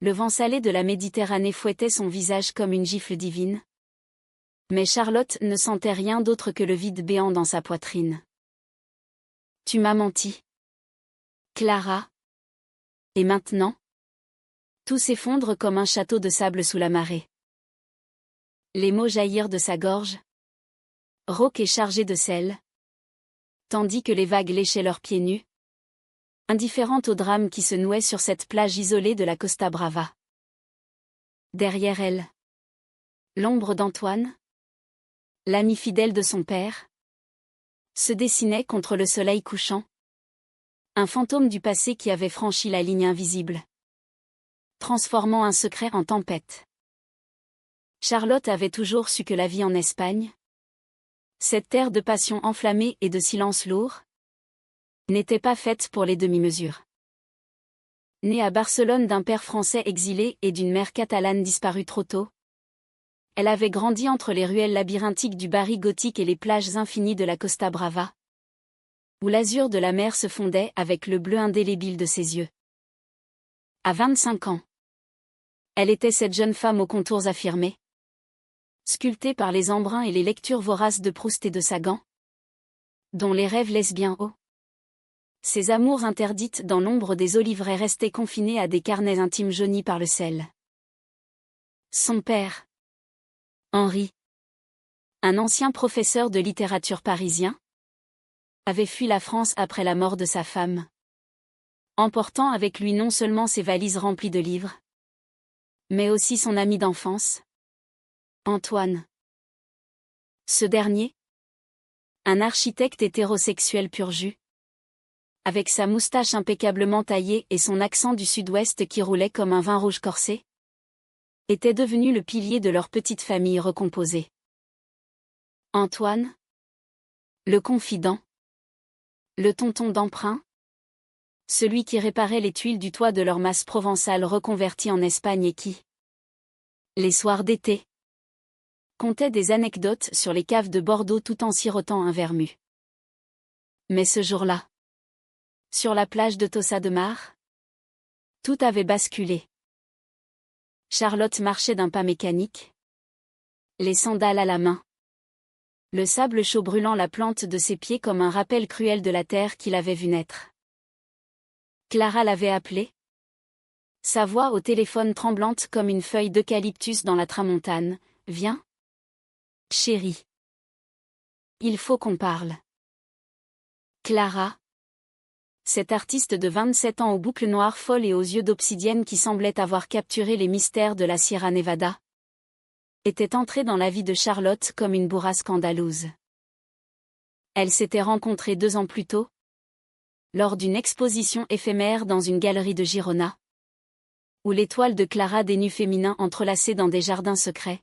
Le vent salé de la Méditerranée fouettait son visage comme une gifle divine. Mais Charlotte ne sentait rien d'autre que le vide béant dans sa poitrine. Tu m'as menti, Clara. Et maintenant? Tout s'effondre comme un château de sable sous la marée. Les mots jaillirent de sa gorge, rauques et chargés de sel, tandis que les vagues léchaient leurs pieds nus, indifférentes au drame qui se nouait sur cette plage isolée de la Costa Brava. Derrière elle, l'ombre d'Antoine, l'ami fidèle de son père, se dessinait contre le soleil couchant, un fantôme du passé qui avait franchi la ligne invisible, transformant un secret en tempête. Charlotte avait toujours su que la vie en Espagne, cette terre de passion enflammée et de silence lourd, n'était pas faite pour les demi-mesures. Née à Barcelone d'un père français exilé et d'une mère catalane disparue trop tôt, elle avait grandi entre les ruelles labyrinthiques du Bari gothique et les plages infinies de la Costa Brava, où l'azur de la mer se fondait avec le bleu indélébile de ses yeux. À 25 ans, elle était cette jeune femme aux contours affirmés, sculptée par les embruns et les lectures voraces de Proust et de Sagan, dont les rêves lesbiens hauts. Ses amours interdites dans l'ombre des oliveraies restaient confinées à des carnets intimes jaunis par le sel. Son père, Henri, un ancien professeur de littérature parisien, avait fui la France après la mort de sa femme, emportant avec lui non seulement ses valises remplies de livres, mais aussi son ami d'enfance, Antoine. Ce dernier, un architecte hétérosexuel pur jus, avec sa moustache impeccablement taillée et son accent du sud-ouest qui roulait comme un vin rouge corsé, était devenu le pilier de leur petite famille recomposée. Antoine, le confident, le tonton d'emprunt, celui qui réparait les tuiles du toit de leur masse provençale reconvertie en Espagne et qui, les soirs d'été, contait des anecdotes sur les caves de Bordeaux tout en sirotant un vermut. Mais ce jour-là, sur la plage de Tossa de Mar, tout avait basculé. Charlotte marchait d'un pas mécanique, les sandales à la main, le sable chaud brûlant la plante de ses pieds comme un rappel cruel de la terre qu'il avait vue naître. Clara l'avait appelée, sa voix au téléphone tremblante comme une feuille d'eucalyptus dans la tramontane. « Viens, chérie. Il faut qu'on parle. » Clara, cette artiste de 27 ans aux boucles noires folles et aux yeux d'obsidienne qui semblait avoir capturé les mystères de la Sierra Nevada, était entrée dans la vie de Charlotte comme une bourrasque andalouse. Elle s'était rencontrée 2 ans plus tôt, lors d'une exposition éphémère dans une galerie de Girona, où les toiles de Clara des nus féminins entrelacés dans des jardins secrets,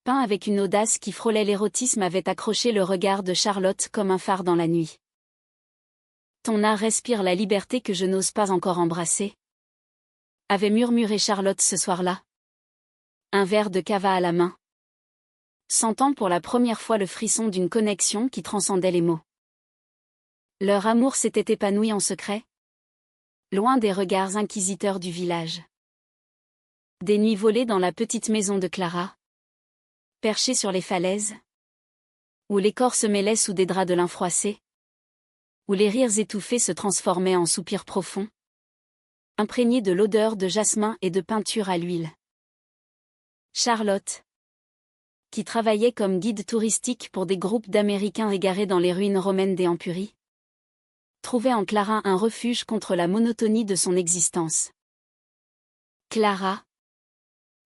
peints avec une audace qui frôlait l'érotisme, avaient accroché le regard de Charlotte comme un phare dans la nuit. Ton art respire la liberté que je n'ose pas encore embrasser, avait murmuré Charlotte ce soir-là, un verre de cava à la main, sentant pour la première fois le frisson d'une connexion qui transcendait les mots. Leur amour s'était épanoui en secret, loin des regards inquisiteurs du village. Des nuits volées dans la petite maison de Clara, perchée sur les falaises, où les corps se mêlaient sous des draps de lin froissés, où les rires étouffés se transformaient en soupirs profonds, imprégnés de l'odeur de jasmin et de peinture à l'huile. Charlotte, qui travaillait comme guide touristique pour des groupes d'Américains égarés dans les ruines romaines des Empuries, trouvait en Clara un refuge contre la monotonie de son existence. Clara,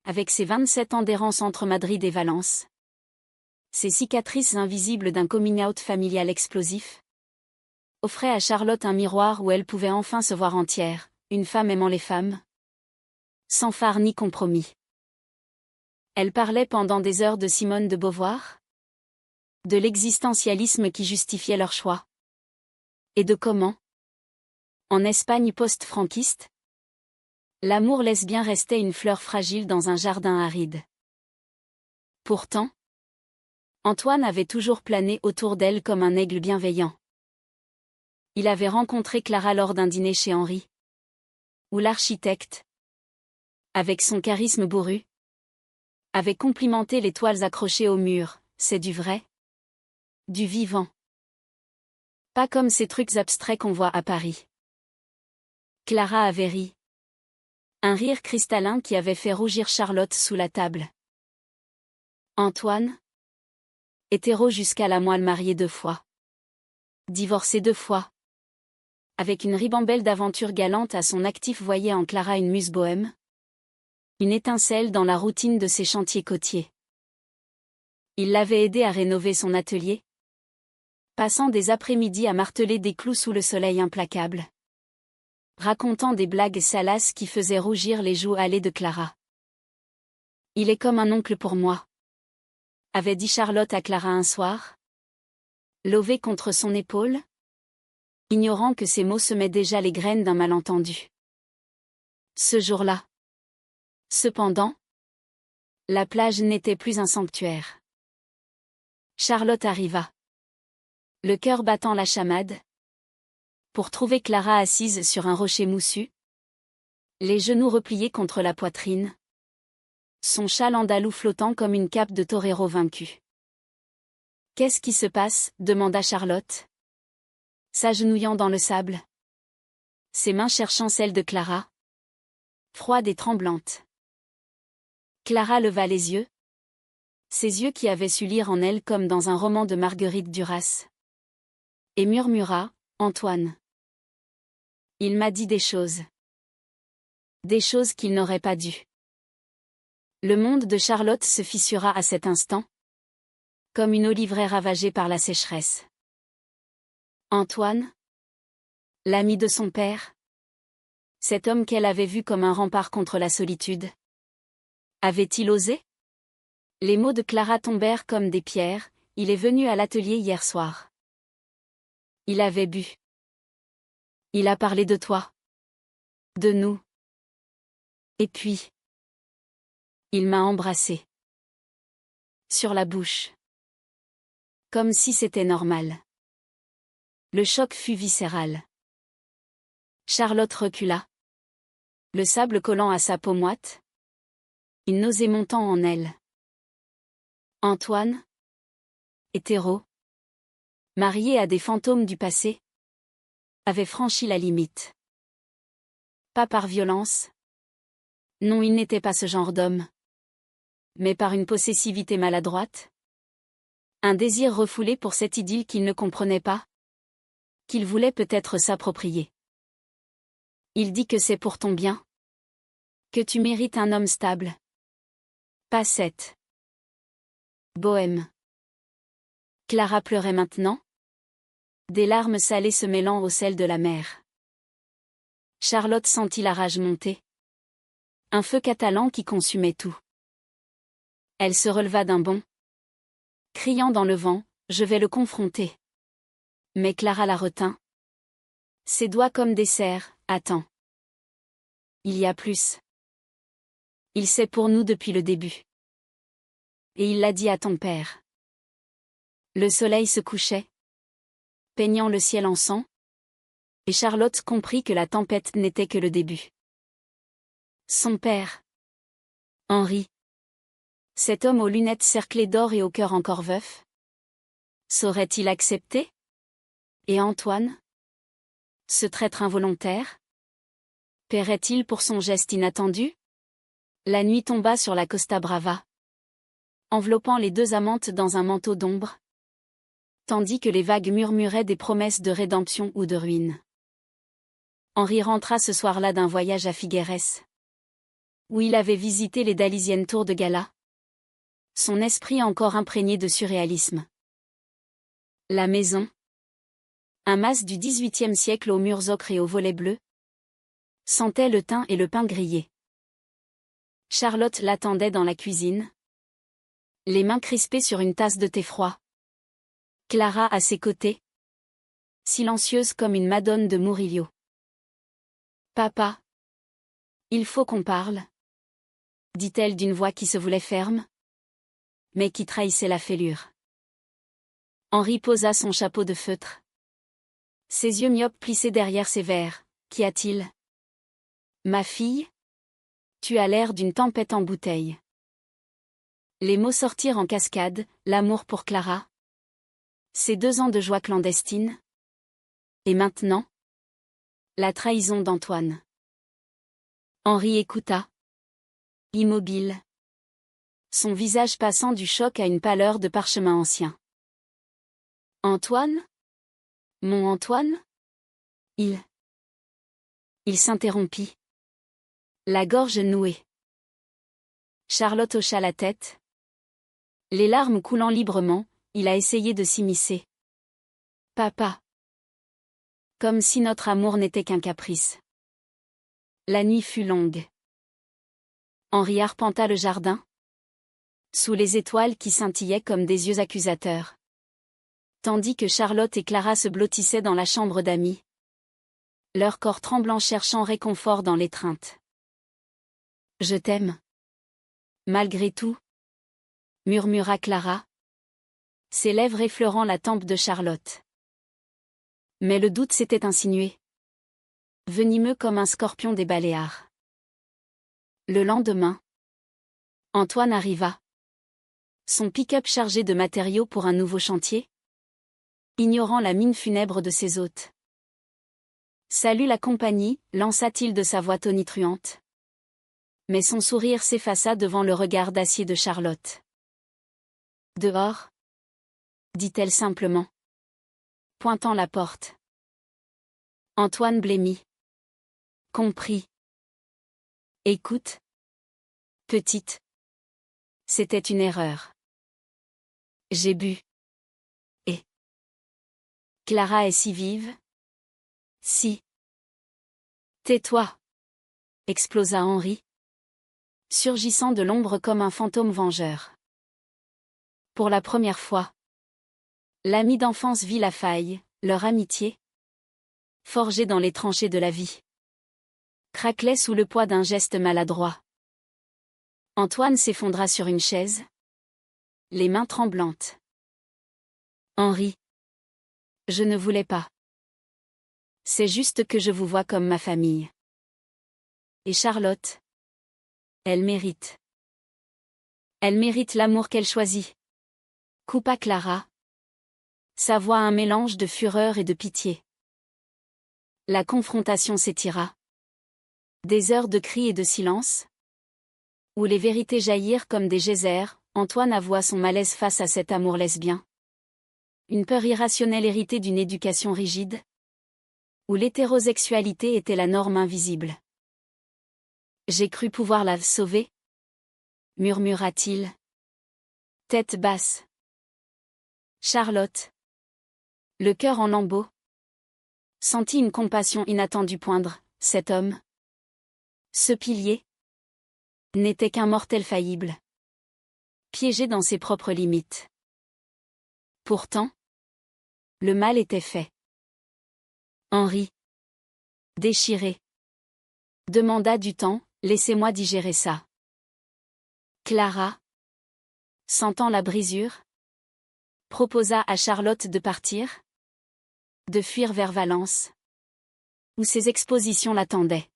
avec ses 27 ans d'errance entre Madrid et Valence, ses cicatrices invisibles d'un coming-out familial explosif, offrait à Charlotte un miroir où elle pouvait enfin se voir entière, une femme aimant les femmes, sans phare ni compromis. Elle parlait pendant des heures de Simone de Beauvoir, de l'existentialisme qui justifiait leur choix, et de comment, en Espagne post-franquiste, l'amour lesbien restait une fleur fragile dans un jardin aride. Pourtant, Antoine avait toujours plané autour d'elle comme un aigle bienveillant. Il avait rencontré Clara lors d'un dîner chez Henri, où l'architecte, avec son charisme bourru, avait complimenté les toiles accrochées au mur. C'est du vrai, du vivant. Pas comme ces trucs abstraits qu'on voit à Paris. Clara avait ri. Un rire cristallin qui avait fait rougir Charlotte sous la table. Antoine, hétéro jusqu'à la moelle, marié 2 fois. Divorcé 2 fois. Avec une ribambelle d'aventures galantes à son actif, voyait en Clara une muse bohème. Une étincelle dans la routine de ses chantiers côtiers. Il l'avait aidé à rénover son atelier, passant des après-midi à marteler des clous sous le soleil implacable, racontant des blagues salaces qui faisaient rougir les joues hâlées de Clara. Il est comme un oncle pour moi, avait dit Charlotte à Clara un soir, levée contre son épaule, ignorant que ces mots semaient déjà les graines d'un malentendu. Ce jour-là, cependant, la plage n'était plus un sanctuaire. Charlotte arriva, le cœur battant la chamade, pour trouver Clara assise sur un rocher moussu, les genoux repliés contre la poitrine, son châle andalou flottant comme une cape de torero vaincu. « Qu'est-ce qui se passe » demanda Charlotte, s'agenouillant dans le sable, ses mains cherchant celles de Clara, froide et tremblante. Clara leva les yeux, ses yeux qui avaient su lire en elle comme dans un roman de Marguerite Duras, et murmura, « Antoine. Il m'a dit des choses. Des choses qu'il n'aurait pas dû. » Le monde de Charlotte se fissura à cet instant, comme une oliveraie ravagée par la sécheresse. Antoine, l'ami de son père, cet homme qu'elle avait vu comme un rempart contre la solitude, avait-il osé? Les mots de Clara tombèrent comme des pierres. Il est venu à l'atelier hier soir. Il avait bu. Il a parlé de toi. De nous. Et puis, il m'a embrassée. Sur la bouche. Comme si c'était normal. Le choc fut viscéral. Charlotte recula. Le sable collant à sa peau moite. Une nausée montant en elle. Antoine, hétéro, marié à des fantômes du passé, avait franchi la limite. Pas par violence. Non, il n'était pas ce genre d'homme. Mais par une possessivité maladroite. Un désir refoulé pour cette idylle qu'il ne comprenait pas. Qu'il voulait peut-être s'approprier. Il dit que c'est pour ton bien. Que tu mérites un homme stable. Pas cette bohème. Clara pleurait maintenant. Des larmes salées se mêlant au sel de la mer. Charlotte sentit la rage monter. Un feu catalan qui consumait tout. Elle se releva d'un bond. Criant dans le vent, « Je vais le confronter. » Mais Clara la retint. Ses doigts comme des serres, « Attends. Il y a plus. Il sait pour nous depuis le début. Et il l'a dit à ton père. » Le soleil se couchait, peignant le ciel en sang, et Charlotte comprit que la tempête n'était que le début. Son père. Henri. Cet homme aux lunettes cerclées d'or et au cœur encore veuf. Saurait-il accepter? Et Antoine? Ce traître involontaire? Paierait-il pour son geste inattendu? La nuit tomba sur la Costa Brava, enveloppant les 2 amantes dans un manteau d'ombre, tandis que les vagues murmuraient des promesses de rédemption ou de ruine. Henri rentra ce soir-là d'un voyage à Figueres, où il avait visité les dalisiennes tours de Gala, son esprit encore imprégné de surréalisme. La maison, un mas du XVIIIe siècle aux murs ocre et aux volets bleus, sentait le thym et le pain grillé. Charlotte l'attendait dans la cuisine, les mains crispées sur une tasse de thé froid. Clara à ses côtés, silencieuse comme une Madone de Murillo. « Papa, il faut qu'on parle, » dit-elle d'une voix qui se voulait ferme, mais qui trahissait la fêlure. Henri posa son chapeau de feutre. Ses yeux myopes plissaient derrière ses verres. « Qu'y a-t-il ? Ma fille ? Tu as l'air d'une tempête en bouteille. Les mots sortirent en cascade, l'amour pour Clara. Ces 2 ans de joie clandestine. Et maintenant? La trahison d'Antoine. Henri écouta. Immobile. Son visage passant du choc à une pâleur de parchemin ancien. Antoine? Mon Antoine? Il s'interrompit. La gorge nouée. Charlotte hocha la tête. Les larmes coulant librement, il a essayé de s'immiscer. Papa. Comme si notre amour n'était qu'un caprice. La nuit fut longue. Henri arpenta le jardin. Sous les étoiles qui scintillaient comme des yeux accusateurs. Tandis que Charlotte et Clara se blottissaient dans la chambre d'amis. Leur corps tremblant cherchant réconfort dans l'étreinte. Je t'aime. Malgré tout. Murmura Clara. Ses lèvres effleurant la tempe de Charlotte. Mais le doute s'était insinué. Venimeux comme un scorpion des Baléares. Le lendemain. Antoine arriva. Son pick-up chargé de matériaux pour un nouveau chantier. Ignorant la mine funèbre de ses hôtes. Salut la compagnie, lança-t-il de sa voix tonitruante. Mais son sourire s'effaça devant le regard d'acier de Charlotte. Dehors? Dit-elle simplement. Pointant la porte. Antoine blêmit. Compris. Écoute. Petite. C'était une erreur. J'ai bu. Et. Clara est si vive? Si. Tais-toi. Explosa Henri. Surgissant de l'ombre comme un fantôme vengeur. Pour la première fois. L'ami d'enfance vit la faille, leur amitié. Forgée dans les tranchées de la vie. Craquelait sous le poids d'un geste maladroit. Antoine s'effondra sur une chaise. Les mains tremblantes. Henri. Je ne voulais pas. C'est juste que je vous vois comme ma famille. Et Charlotte? Elle mérite. Elle mérite l'amour qu'elle choisit. Coupa Clara. Sa voix un mélange de fureur et de pitié. La confrontation s'étira. Des heures de cris et de silence. Où les vérités jaillirent comme des geysers, Antoine avoua son malaise face à cet amour lesbien. Une peur irrationnelle héritée d'une éducation rigide. Où l'hétérosexualité était la norme invisible. J'ai cru pouvoir la sauver, murmura-t-il. Tête basse. Charlotte. Le cœur en lambeaux. Sentit une compassion inattendue poindre, cet homme. Ce pilier. N'était qu'un mortel faillible. Piégé dans ses propres limites. Pourtant. Le mal était fait. Henri. Déchiré. Demanda du temps, laissez-moi digérer ça. Clara. Sentant la brisure. Proposa à Charlotte de partir. De fuir vers Valence. Où ses expositions l'attendaient.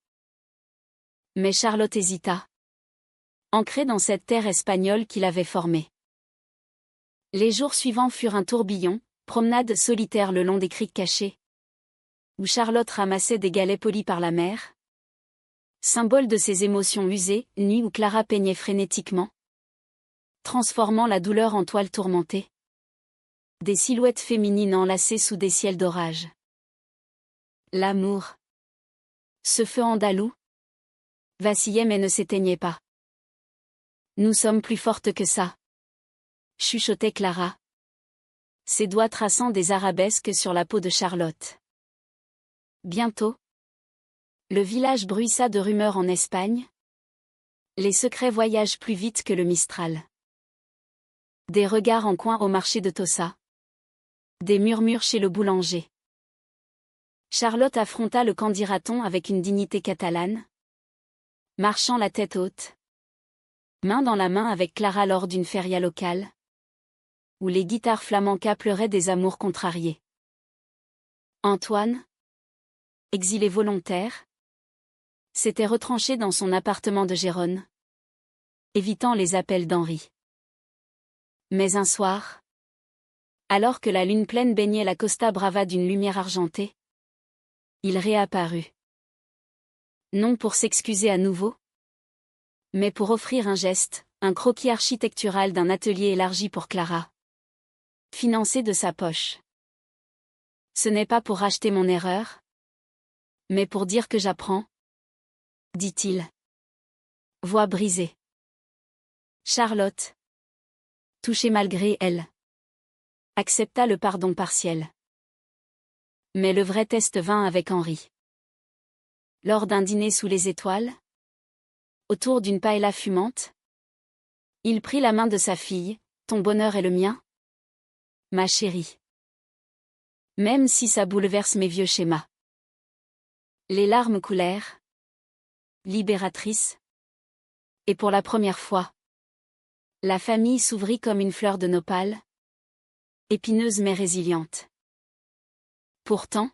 Mais Charlotte hésita. Ancrée dans cette terre espagnole qu'il avait formée. Les jours suivants furent un tourbillon, promenade solitaire le long des criques cachées. Où Charlotte ramassait des galets polis par la mer. Symbole de ses émotions usées, nuit où Clara peignait frénétiquement. Transformant la douleur en toile tourmentée. Des silhouettes féminines enlacées sous des ciels d'orage. L'amour. Ce feu andalou. Vacillait mais ne s'éteignait pas. Nous sommes plus fortes que ça. Chuchotait Clara. Ses doigts traçant des arabesques sur la peau de Charlotte. Bientôt. Le village bruissa de rumeurs en Espagne. Les secrets voyagent plus vite que le Mistral. Des regards en coin au marché de Tossa. Des murmures chez le boulanger. Charlotte affronta le candidaton avec une dignité catalane. Marchant la tête haute. Main dans la main avec Clara lors d'une feria locale. Où les guitares flamencas pleuraient des amours contrariés. Antoine. Exilé volontaire. s'était retranché dans son appartement de Gérone, évitant les appels d'Henri. Mais un soir, alors que la lune pleine baignait la Costa Brava d'une lumière argentée, il réapparut. Non pour s'excuser à nouveau, mais pour offrir un geste, un croquis architectural d'un atelier élargi pour Clara, financé de sa poche. Ce n'est pas pour racheter mon erreur, mais pour dire que j'apprends, dit-il. Voix brisée. Charlotte, touchée malgré elle, accepta le pardon partiel. Mais le vrai test vint avec Henri. Lors d'un dîner sous les étoiles, autour d'une paella fumante, il prit la main de sa fille. Ton bonheur est le mien, ma chérie. Même si ça bouleverse mes vieux schémas. Les larmes coulèrent, libératrices. Et pour la première fois, la famille s'ouvrit comme une fleur de nopal, épineuse mais résiliente. Pourtant,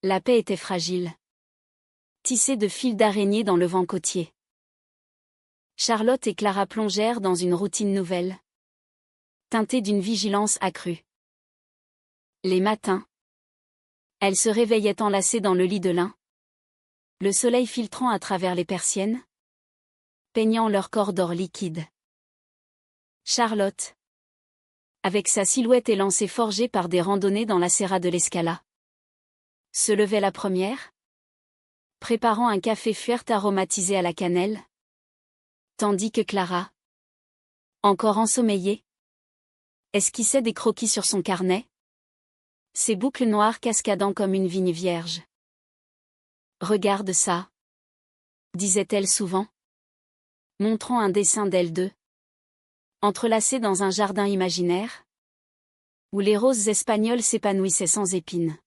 la paix était fragile, tissée de fils d'araignée dans le vent côtier. Charlotte et Clara plongèrent dans une routine nouvelle, teintée d'une vigilance accrue. Les matins, elles se réveillaient enlacées dans le lit de lin, le soleil filtrant à travers les persiennes, peignant leur corps d'or liquide. Charlotte, avec sa silhouette élancée forgée par des randonnées dans la serra de l'Escala, se levait la première, préparant un café fuerte aromatisé à la cannelle, tandis que Clara, encore ensommeillée, esquissait des croquis sur son carnet, ses boucles noires cascadant comme une vigne vierge. Regarde ça, disait-elle souvent, montrant un dessin d'elles deux, entrelacé dans un jardin imaginaire, où les roses espagnoles s'épanouissaient sans épines.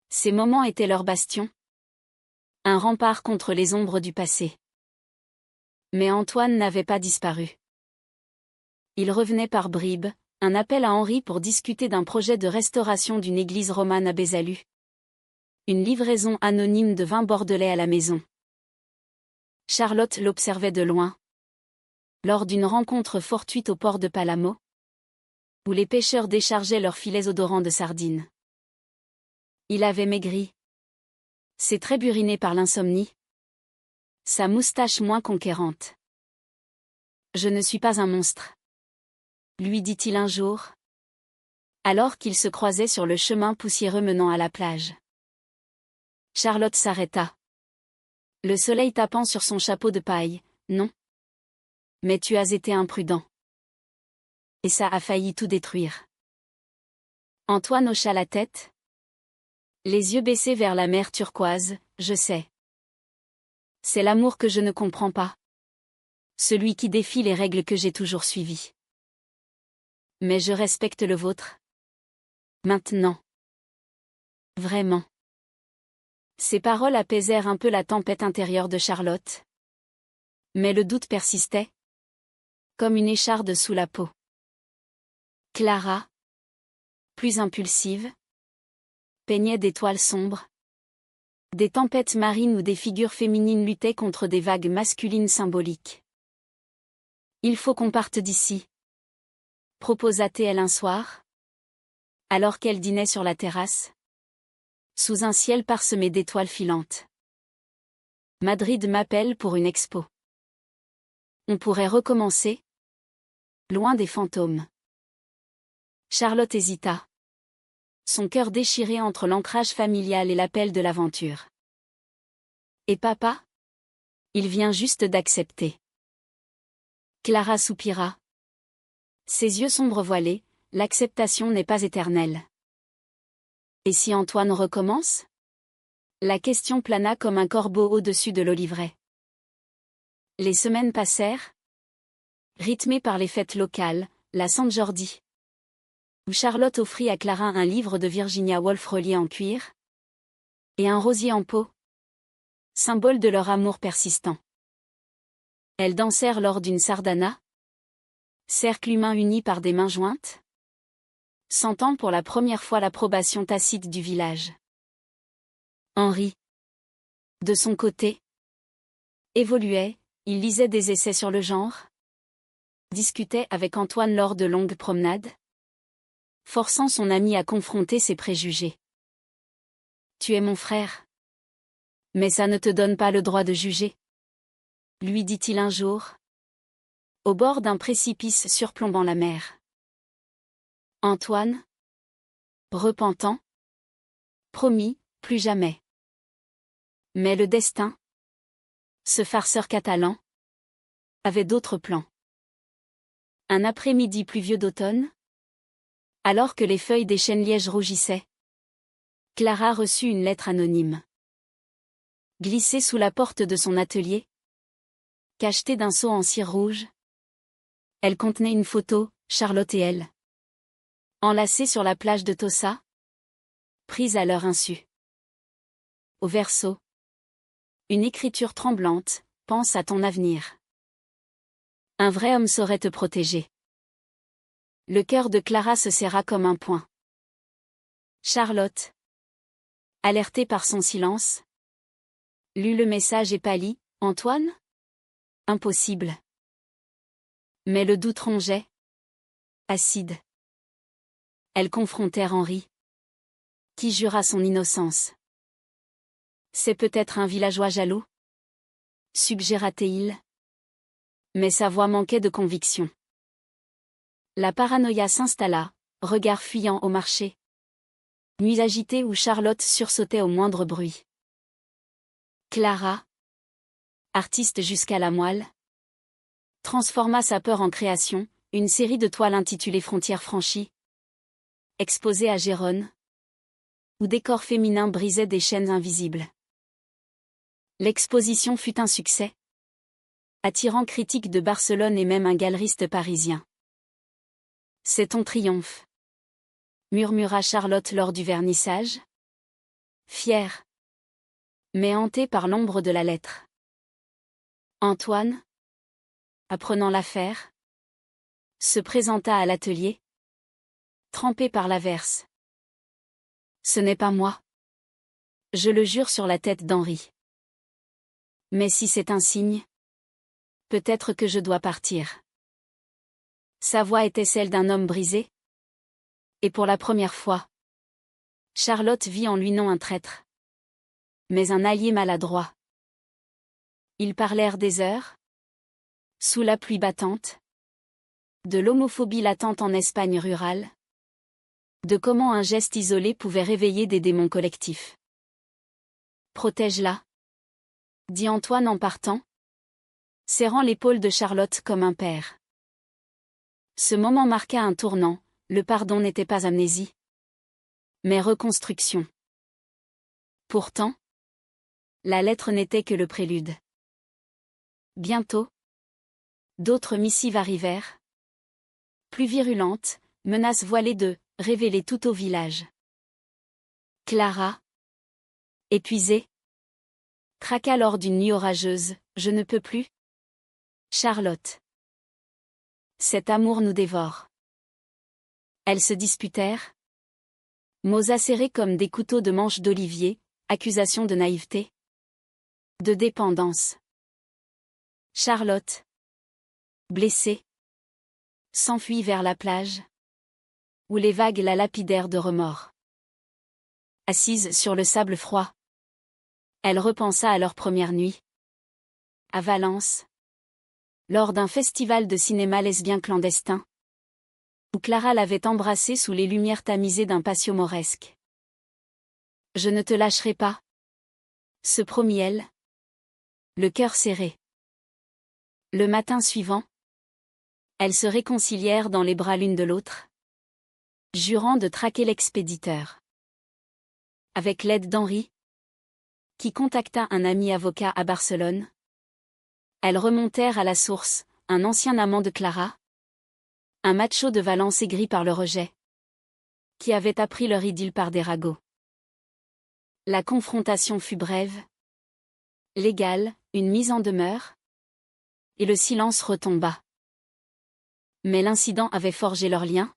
Ces moments étaient leur bastion, un rempart contre les ombres du passé. Mais Antoine n'avait pas disparu. Il revenait par bribes, un appel à Henri pour discuter d'un projet de restauration d'une église romane à Bézalu. Une livraison anonyme de vin bordelais à la maison. Charlotte l'observait de loin. Lors d'une rencontre fortuite au port de Palamo, où les pêcheurs déchargeaient leurs filets odorants de sardines. Il avait maigri. Ses traits burinés par l'insomnie. Sa moustache moins conquérante. Je ne suis pas un monstre, lui dit-il un jour, alors qu'ils se croisaient sur le chemin poussiéreux menant à la plage. Charlotte s'arrêta. Le soleil tapant sur son chapeau de paille. Non. Mais tu as été imprudent. Et ça a failli tout détruire. Antoine hocha la tête. Les yeux baissés vers la mer turquoise, je sais. C'est l'amour que je ne comprends pas. Celui qui défie les règles que j'ai toujours suivies. Mais je respecte le vôtre. Maintenant. Vraiment. Ces paroles apaisèrent un peu la tempête intérieure de Charlotte. Mais le doute persistait. Comme une écharde sous la peau. Clara, plus impulsive, peignait d'étoiles sombres. Des tempêtes marines où des figures féminines luttaient contre des vagues masculines symboliques. Il faut qu'on parte d'ici, proposa-t-elle un soir, alors qu'elle dînait sur la terrasse, sous un ciel parsemé d'étoiles filantes. Madrid m'appelle pour une expo. On pourrait recommencer, loin des fantômes. Charlotte hésita. Son cœur déchiré entre l'ancrage familial et l'appel de l'aventure. Et papa? Il vient juste d'accepter. Clara soupira. Ses yeux sombres voilés, l'acceptation n'est pas éternelle. Et si Antoine recommence? La question plana comme un corbeau au-dessus de l'oliveraie. Les semaines passèrent, rythmées par les fêtes locales, la San Jordi, où Charlotte offrit à Clara un livre de Virginia Woolf relié en cuir, et un rosier en pot, symbole de leur amour persistant. Elles dansèrent lors d'une sardana, cercle humain uni par des mains jointes, sentant pour la première fois l'approbation tacite du village. Henri, De son côté, évoluait, il lisait des essais sur le genre, discutait avec Antoine lors de longues promenades, forçant son ami à confronter ses préjugés. Tu es mon frère. Mais ça ne te donne pas le droit de juger, lui dit-il un jour, au bord d'un précipice surplombant la mer. Antoine, repentant, promit, plus jamais. Mais le destin, ce farceur catalan, avait d'autres plans. Un après-midi pluvieux d'automne, alors que les feuilles des chênes-lièges rougissaient, Clara reçut une lettre anonyme. Glissée sous la porte de son atelier, cachetée d'un seau en cire rouge, elle contenait une photo, Charlotte et elle, enlacées sur la plage de Tossa, prises à leur insu. Au verso, une écriture tremblante, pense à ton avenir. Un vrai homme saurait te protéger. Le cœur de Clara se serra comme un poing. Charlotte, alertée par son silence, lut le message et pâlit. Antoine? Impossible. Mais le doute rongeait. Acide. Elles confrontèrent Henri, qui jura son innocence. C'est peut-être un villageois jaloux, suggéra-t-il. Mais sa voix manquait de conviction. La paranoïa s'installa, regard fuyant au marché. Nuit agitée où Charlotte sursautait au moindre bruit. Clara, artiste jusqu'à la moelle, transforma sa peur en création, une série de toiles intitulée Frontières franchies, exposée à Gérone, où des corps féminins brisaient des chaînes invisibles. L'exposition fut un succès, attirant critiques de Barcelone et même un galeriste parisien. C'est ton triomphe, murmura Charlotte lors du vernissage, fière, mais hantée par l'ombre de la lettre. Antoine, apprenant l'affaire, se présenta à l'atelier, trempé par l'averse. Ce n'est pas moi. Je le jure sur la tête d'Henri. Mais si c'est un signe, peut-être que je dois partir. Sa voix était celle d'un homme brisé. Et pour la première fois, Charlotte vit en lui non un traître, mais un allié maladroit. Ils parlèrent des heures, sous la pluie battante, de l'homophobie latente en Espagne rurale, de comment un geste isolé pouvait réveiller des démons collectifs. Protège-la, dit Antoine en partant, serrant l'épaule de Charlotte comme un père. Ce moment marqua un tournant, le pardon n'était pas amnésie, mais reconstruction. Pourtant, la lettre n'était que le prélude. Bientôt, d'autres missives arrivèrent, plus virulentes, menaces voilées de révéler tout au village. Clara, épuisée, craqua lors d'une nuit orageuse. Je ne peux plus. Charlotte. Cet amour nous dévore. Elles se disputèrent. Mots acérés comme des couteaux de manche d'olivier, accusations de naïveté, de dépendance. Charlotte, blessée, s'enfuit vers la plage, où les vagues la lapidèrent de remords. Assise sur le sable froid, elle repensa à leur première nuit. À Valence, lors d'un festival de cinéma lesbien clandestin, où Clara l'avait embrassée sous les lumières tamisées d'un patio mauresque. Je ne te lâcherai pas, se promit elle, le cœur serré. Le matin suivant, elles se réconcilièrent dans les bras l'une de l'autre, jurant de traquer l'expéditeur. Avec l'aide d'Henri, qui contacta un ami avocat à Barcelone, elles remontèrent à la source, un ancien amant de Clara, un macho de Valence aigri par le rejet, qui avait appris leur idylle par des ragots. La confrontation fut brève, légale, une mise en demeure, et le silence retomba. Mais l'incident avait forgé leur lien,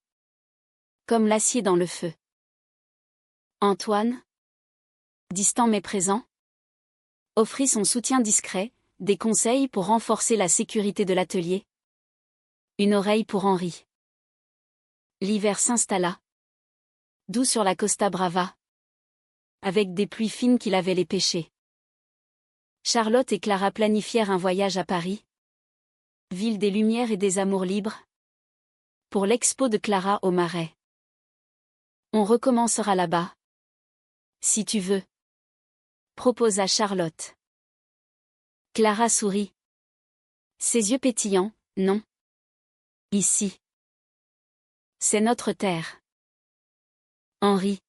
comme l'acier dans le feu. Antoine, distant mais présent, Offrit son soutien discret, des conseils pour renforcer la sécurité de l'atelier. Une oreille pour Henri. L'hiver s'installa. Doux sur la Costa Brava. Avec des pluies fines qui lavaient les péchés. Charlotte et Clara planifièrent un voyage à Paris. Ville des Lumières et des amours libres. Pour l'expo de Clara au Marais. On recommencera là-bas. Si tu veux. Proposa Charlotte. Clara sourit. Ses yeux pétillants, non. Ici. C'est notre terre. Henri.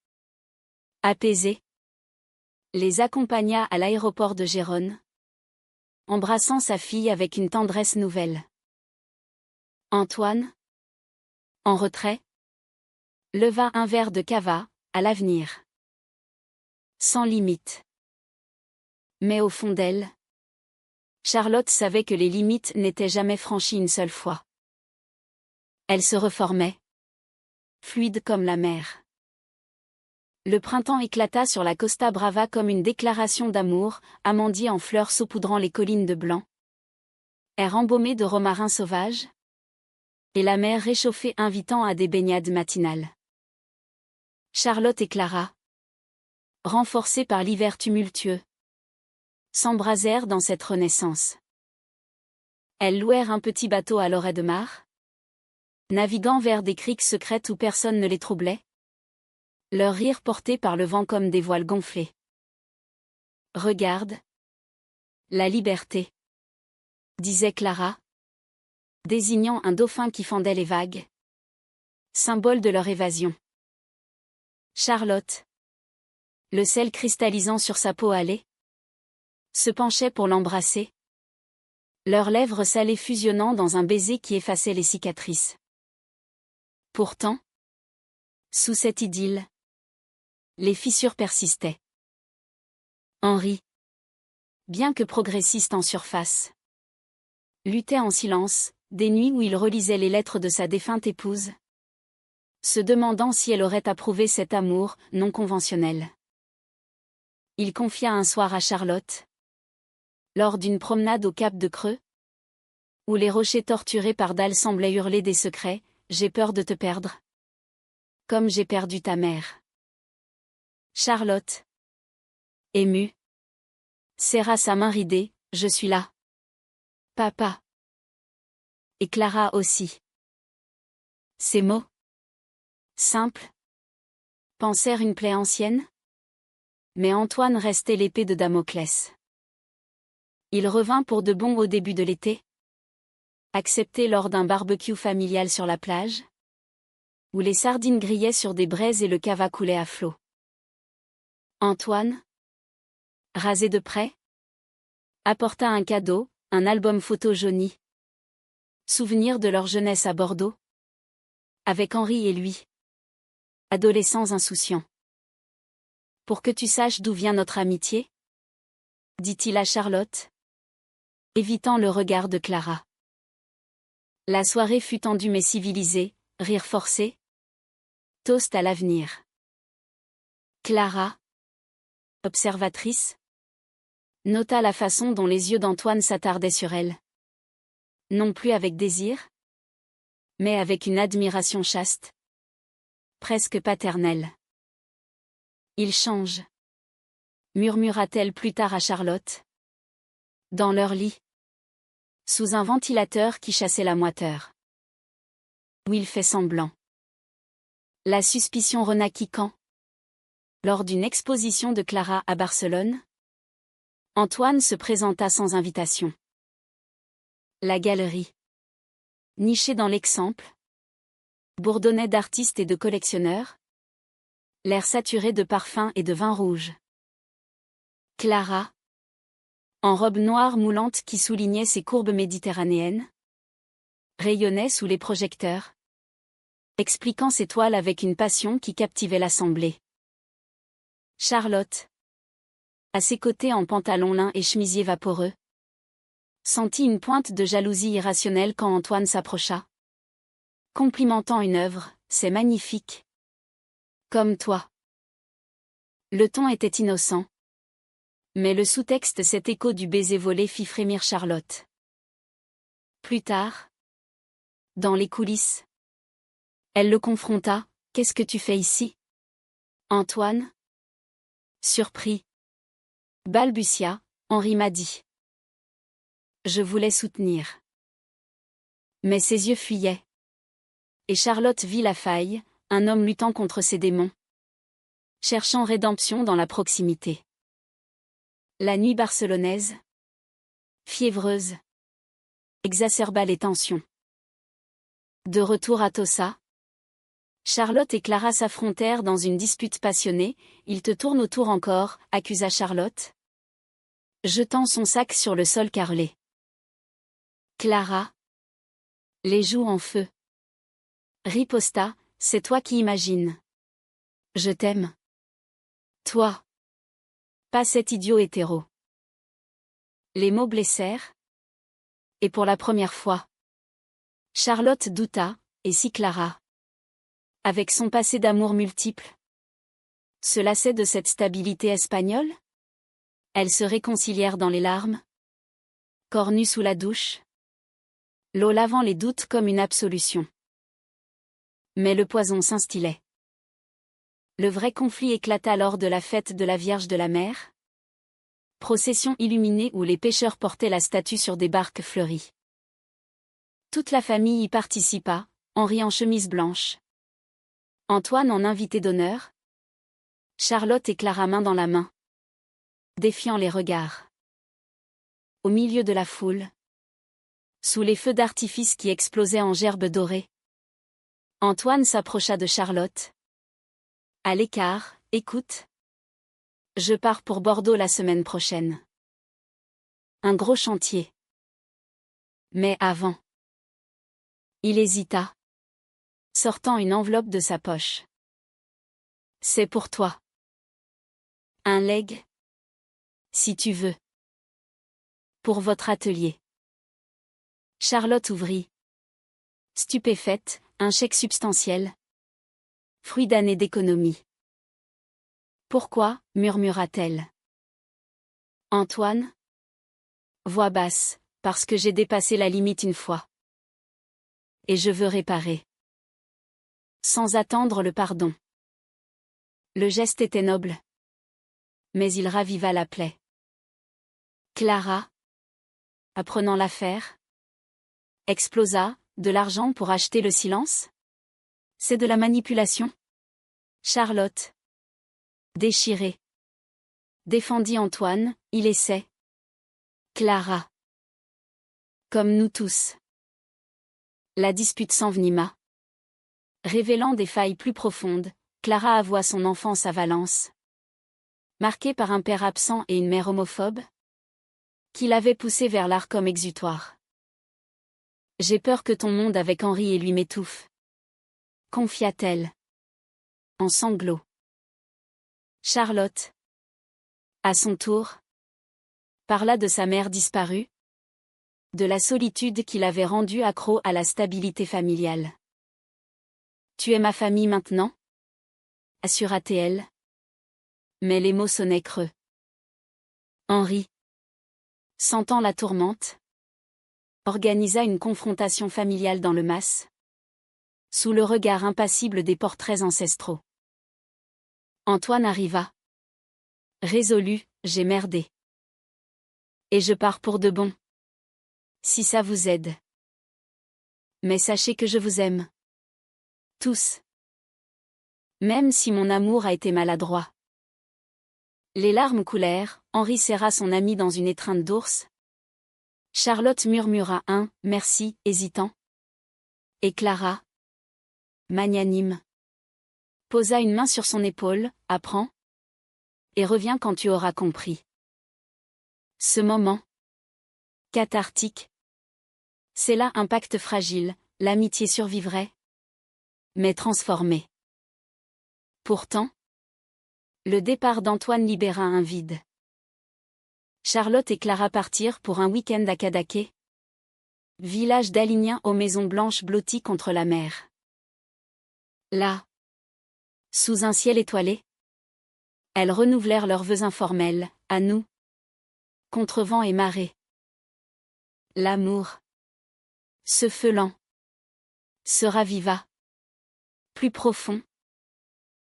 Apaisé. Les accompagna à l'aéroport de Gérone. Embrassant sa fille avec une tendresse nouvelle. Antoine. En retrait. Leva un verre de cava, à l'avenir. Sans limite. Mais au fond d'elle, Charlotte savait que les limites n'étaient jamais franchies une seule fois. Elle se reformait. Fluide comme la mer. Le printemps éclata sur la Costa Brava comme une déclaration d'amour, amandier en fleurs saupoudrant les collines de blanc. Air embaumé de romarin sauvage. Et la mer réchauffée invitant à des baignades matinales. Charlotte et Clara, renforcées par l'hiver tumultueux, s'embrasèrent dans cette renaissance. Elles louèrent un petit bateau à l'orée de Mar, naviguant vers des criques secrètes où personne ne les troublait. Leur rire porté par le vent comme des voiles gonflés. Regarde. La liberté. Disait Clara. Désignant un dauphin qui fendait les vagues. Symbole de leur évasion. Charlotte. Le sel cristallisant sur sa peau hâlée. Se penchait pour l'embrasser. Leurs lèvres salées fusionnant dans un baiser qui effaçait les cicatrices. Pourtant, sous cette idylle, les fissures persistaient. Henri, bien que progressiste en surface, luttait en silence, des nuits où il relisait les lettres de sa défunte épouse, se demandant si elle aurait approuvé cet amour non conventionnel. Il confia un soir à Charlotte, lors d'une promenade au cap de Creux, où les rochers torturés par dalles semblaient hurler des secrets, « J'ai peur de te perdre. Comme j'ai perdu ta mère. » Charlotte, émue, serra sa main ridée, « Je suis là. Papa. » Et Clara aussi. Ces mots, simples, pansèrent une plaie ancienne. Mais Antoine restait l'épée de Damoclès. Il revint pour de bon au début de l'été. Accepté lors d'un barbecue familial sur la plage, où les sardines grillaient sur des braises et le cava coulait à flot. Antoine, rasé de près, apporta un cadeau, un album photo jauni. Souvenir de leur jeunesse à Bordeaux. Avec Henri et lui. Adolescents insouciants. Pour que tu saches d'où vient notre amitié, dit-il à Charlotte, évitant le regard de Clara. La soirée fut tendue mais civilisée, rire forcé. Toast à l'avenir. Clara, observatrice, nota la façon dont les yeux d'Antoine s'attardaient sur elle. Non plus avec désir, mais avec une admiration chaste, presque paternelle. Il change, murmura-t-elle plus tard à Charlotte. Dans leur lit, sous un ventilateur qui chassait la moiteur. Où il fait semblant. La suspicion renaquit quand, lors d'une exposition de Clara à Barcelone, Antoine se présenta sans invitation. La galerie, nichée dans l'Exemple, bourdonnait d'artistes et de collectionneurs, l'air saturé de parfums et de vin rouge. Clara, en robe noire moulante qui soulignait ses courbes méditerranéennes, rayonnait sous les projecteurs, expliquant ses toiles avec une passion qui captivait l'assemblée. Charlotte, à ses côtés en pantalon lin et chemisier vaporeux, sentit une pointe de jalousie irrationnelle quand Antoine s'approcha. Complimentant une œuvre, c'est magnifique. Comme toi. Le ton était innocent. Mais le sous-texte, cet écho du baiser volé, fit frémir Charlotte. Plus tard, dans les coulisses, elle le confronta. « Qu'est-ce que tu fais ici, Antoine ?» Surpris, balbutia. « Henri m'a dit. » Je voulais soutenir. Mais ses yeux fuyaient. Et Charlotte vit la faille, un homme luttant contre ses démons, cherchant rédemption dans la proximité. La nuit barcelonaise, fiévreuse, exacerba les tensions. De retour à Tossa, Charlotte et Clara s'affrontèrent dans une dispute passionnée. « Il te tourne autour encore », accusa Charlotte, jetant son sac sur le sol carrelé. Clara, les joues en feu, riposta. « C'est toi qui imagines. Je t'aime. Toi. Pas cet idiot hétéro. » Les mots blessèrent. Et pour la première fois, Charlotte douta. Et si Clara, avec son passé d'amour multiple, se lassait de cette stabilité espagnole? Elles se réconcilièrent dans les larmes, corps nus sous la douche, l'eau lavant les doutes comme une absolution. Mais le poison s'instillait. Le vrai conflit éclata lors de la fête de la Vierge de la Mer, procession illuminée où les pêcheurs portaient la statue sur des barques fleuries. Toute la famille y participa, Henri en chemise blanche, Antoine en invité d'honneur, Charlotte et Clara main dans la main, défiant les regards. Au milieu de la foule, sous les feux d'artifice qui explosaient en gerbes dorées, Antoine s'approcha de Charlotte. À l'écart, « Écoute. Je pars pour Bordeaux la semaine prochaine. Un gros chantier. Mais avant. » Il hésita, sortant une enveloppe de sa poche. « C'est pour toi. Un legs. Si tu veux. Pour votre atelier. » Charlotte ouvrit. Stupéfaite, un chèque substantiel. Fruit d'années d'économie. « Pourquoi ?» murmura-t-elle. Antoine? Voix basse, « Parce que j'ai dépassé la limite une fois. Et je veux réparer. Sans attendre le pardon. » Le geste était noble. Mais il raviva la plaie. Clara, apprenant l'affaire, explosa. « De l'argent pour acheter le silence? C'est de la manipulation. » Charlotte, déchirée, défendit Antoine. « Il essaie. » Clara. Comme nous tous. La dispute s'envenima. Révélant des failles plus profondes, Clara avoua son enfance à Valence, marquée par un père absent et une mère homophobe, qui l'avait poussée vers l'art comme exutoire. « J'ai peur que ton monde avec Henri et lui m'étouffe, » confia-t-elle, en sanglots. Charlotte, à son tour, parla de sa mère disparue, de la solitude qui l'avait rendue accro à la stabilité familiale. « Tu es ma famille maintenant ?» assura-t-elle. Mais les mots sonnaient creux. Henri, sentant la tourmente, organisa une confrontation familiale dans le mas, sous le regard impassible des portraits ancestraux. Antoine arriva. Résolu, « J'ai merdé. Et je pars pour de bon. Si ça vous aide. Mais sachez que je vous aime. Tous. Même si mon amour a été maladroit. » Les larmes coulèrent, Henri serra son ami dans une étreinte d'ours. Charlotte murmura un « merci » hésitant. Et Clara, magnanime, posa une main sur son épaule. « Apprends. Et reviens quand tu auras compris. » Ce moment, cathartique, c'est là un pacte fragile, l'amitié survivrait, mais transformée. Pourtant, le départ d'Antoine libéra un vide. Charlotte et Clara partirent pour un week-end à Cadaqués, village d'Alignien aux maisons blanches blotties contre la mer. Là, sous un ciel étoilé, elles renouvelèrent leurs vœux informels. « À nous, contre vent et marée. L'amour, ce feu lent, se raviva. Plus profond,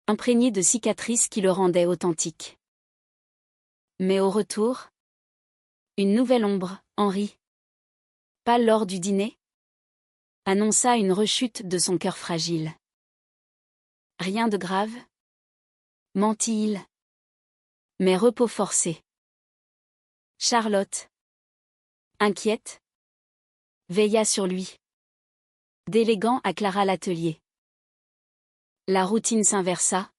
imprégné de cicatrices qui le rendaient authentique. Mais au retour, une nouvelle ombre, Henri, pâle lors du dîner, annonça une rechute de son cœur fragile. Rien de grave, mentit-il. Mais repos forcé. Charlotte, inquiète, veilla sur lui. Déléguant à Clara l'atelier. La routine s'inversa.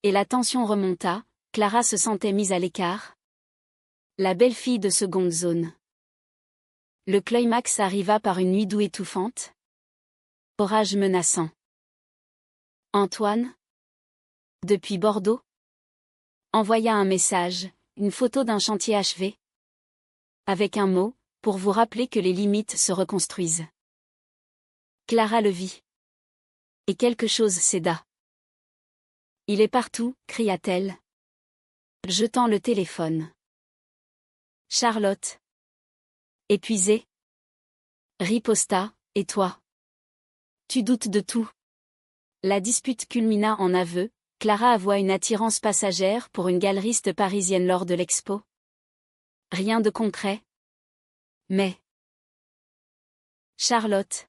Et la tension remonta, Clara se sentait mise à l'écart. La belle-fille de seconde zone. Le climax arriva par une nuit douce étouffante. Orage menaçant. Antoine, depuis Bordeaux, envoya un message, une photo d'un chantier achevé. Avec un mot, pour vous rappeler que les limites se reconstruisent. Clara le vit. Et quelque chose céda. Il est partout, cria-t-elle, jetant le téléphone. Charlotte, épuisée, riposta, et toi? Tu doutes de tout. La dispute culmina en aveu, Clara avoua une attirance passagère pour une galeriste parisienne lors de l'expo. Rien de concret. Mais Charlotte,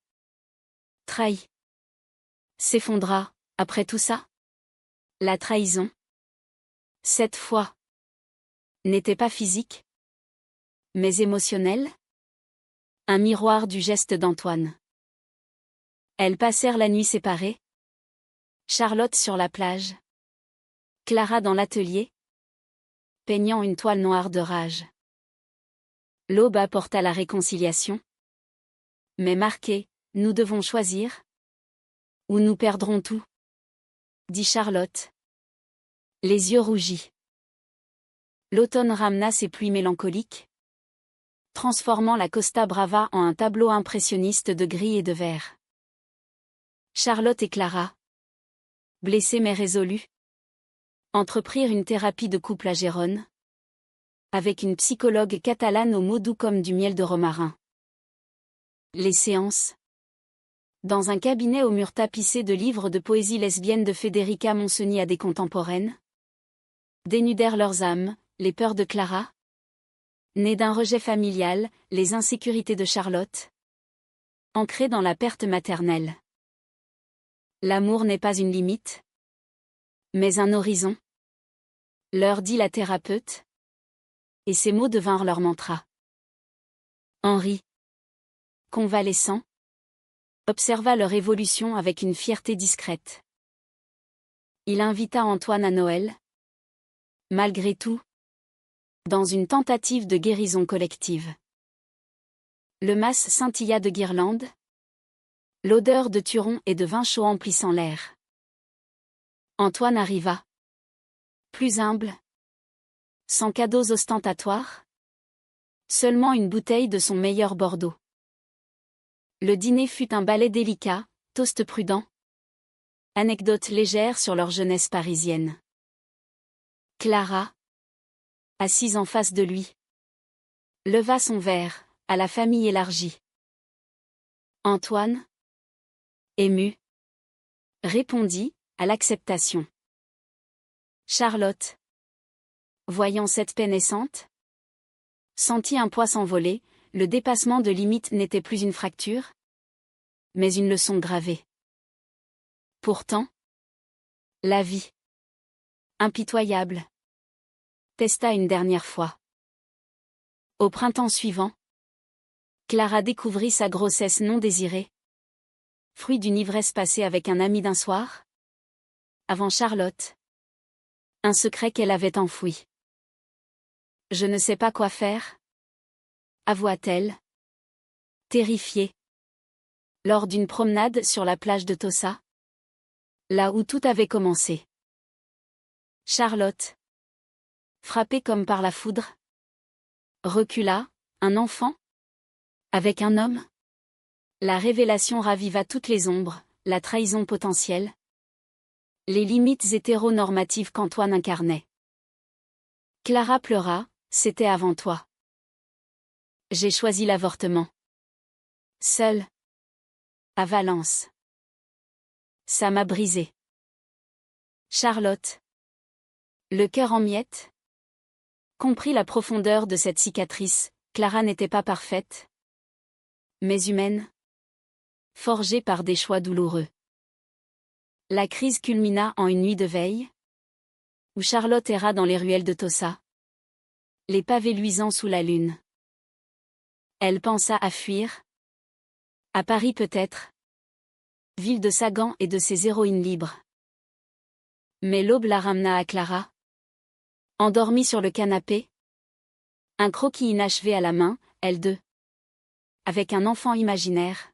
trahie, s'effondra, après tout ça? La trahison, cette fois, n'était pas physique, mais émotionnelle? Un miroir du geste d'Antoine. Elles passèrent la nuit séparées. Charlotte sur la plage. Clara dans l'atelier, peignant une toile noire de rage. L'aube apporta la réconciliation. Mais marqué, nous devons choisir. Ou nous perdrons tout, dit Charlotte. Les yeux rougis. L'automne ramena ses pluies mélancoliques, transformant la Costa Brava en un tableau impressionniste de gris et de vert. Charlotte et Clara, blessées mais résolues, entreprirent une thérapie de couple à Gérone, avec une psychologue catalane aux mots doux comme du miel de romarin. Les séances, dans un cabinet aux murs tapissés de livres de poésie lesbienne de Federica Monsoni à des contemporaines, dénudèrent leurs âmes, les peurs de Clara, nées d'un rejet familial, les insécurités de Charlotte, ancrées dans la perte maternelle. L'amour n'est pas une limite, mais un horizon, leur dit la thérapeute, et ces mots devinrent leur mantra. Henri, convalescent, observa leur évolution avec une fierté discrète. Il invita Antoine à Noël, malgré tout, dans une tentative de guérison collective. Le mas scintilla de guirlandes, l'odeur de turon et de vin chaud emplissant l'air. Antoine arriva. Plus humble, sans cadeaux ostentatoires, seulement une bouteille de son meilleur Bordeaux. Le dîner fut un ballet délicat, toast prudent, anecdotes légères sur leur jeunesse parisienne. Clara, assise en face de lui, leva son verre, à la famille élargie. Antoine, ému, répondit, à l'acceptation. Charlotte, voyant cette paix naissante, sentit un poids s'envoler, le dépassement de limites n'était plus une fracture, mais une leçon gravée. Pourtant, la vie, impitoyable, testa une dernière fois. Au printemps suivant, Clara découvrit sa grossesse non désirée, fruit d'une ivresse passée avec un ami d'un soir. Avant Charlotte, un secret qu'elle avait enfoui. Je ne sais pas quoi faire, avoua-t-elle, terrifiée, lors d'une promenade sur la plage de Tossa, là où tout avait commencé. Charlotte, frappée comme par la foudre, recula. Un enfant? Avec un homme? La révélation raviva toutes les ombres, la trahison potentielle, les limites hétéronormatives qu'Antoine incarnait. Clara pleura, C'était avant toi. J'ai choisi l'avortement. Seule. À Valence. Ça m'a brisé. Charlotte. Le cœur en miettes. Compris la profondeur de cette cicatrice, Clara n'était pas parfaite, mais humaine. Forgée par des choix douloureux. La crise culmina en une nuit de veille, où Charlotte erra dans les ruelles de Tossa, les pavés luisants sous la lune. Elle pensa à fuir. À Paris peut-être. Ville de Sagan et de ses héroïnes libres. Mais l'aube la ramena à Clara. Endormie sur le canapé. Un croquis inachevé à la main, elle deux. Avec un enfant imaginaire.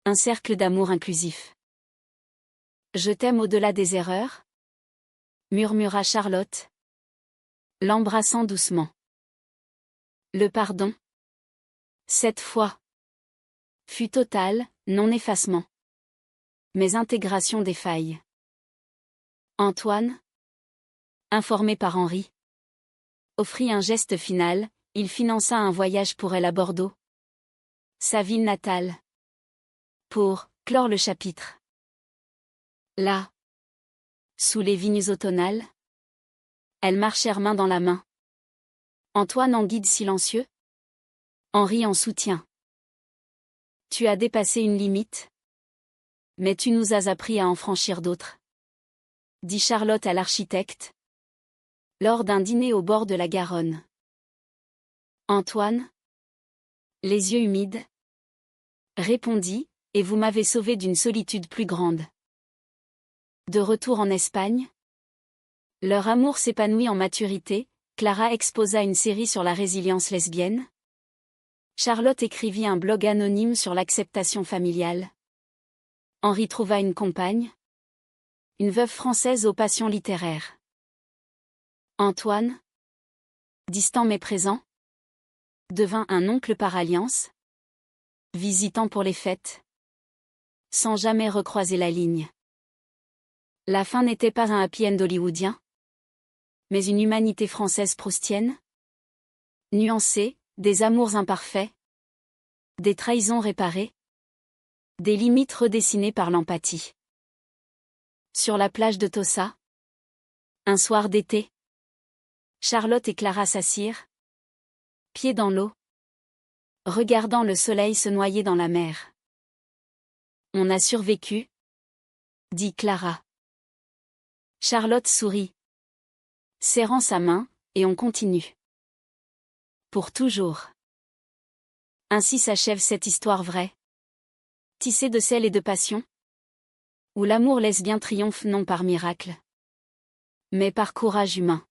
Un cercle d'amour inclusif. Je t'aime au-delà des erreurs, murmura Charlotte, l'embrassant doucement. Le pardon, cette fois, fut total, non effacement, mais intégration des failles. Antoine, informé par Henri, offrit un geste final, il finança un voyage pour elle à Bordeaux, sa ville natale, pour clore le chapitre. Là, sous les vignes automnales, elles marchèrent main dans la main. Antoine en guide silencieux, Henri en soutien. Tu as dépassé une limite, mais tu nous as appris à en franchir d'autres, dit Charlotte à l'architecte, lors d'un dîner au bord de la Garonne. Antoine, les yeux humides, répondit, et vous m'avez sauvé d'une solitude plus grande. De retour en Espagne, leur amour s'épanouit en maturité. Clara exposa une série sur la résilience lesbienne. Charlotte écrivit un blog anonyme sur l'acceptation familiale. Henri trouva une compagne. Une veuve française aux passions littéraires. Antoine, distant mais présent, devint un oncle par alliance, visitant pour les fêtes, sans jamais recroiser la ligne. La fin n'était pas un happy end hollywoodien, mais une humanité française proustienne, nuancée, des amours imparfaits, des trahisons réparées, des limites redessinées par l'empathie. Sur la plage de Tossa, un soir d'été, Charlotte et Clara s'assirent, pieds dans l'eau, regardant le soleil se noyer dans la mer. On a survécu, dit Clara. Charlotte sourit, serrant sa main, et on continue. Pour toujours. Ainsi s'achève cette histoire vraie, tissée de sel et de passion, où l'amour lesbien triomphe non par miracle, mais par courage humain.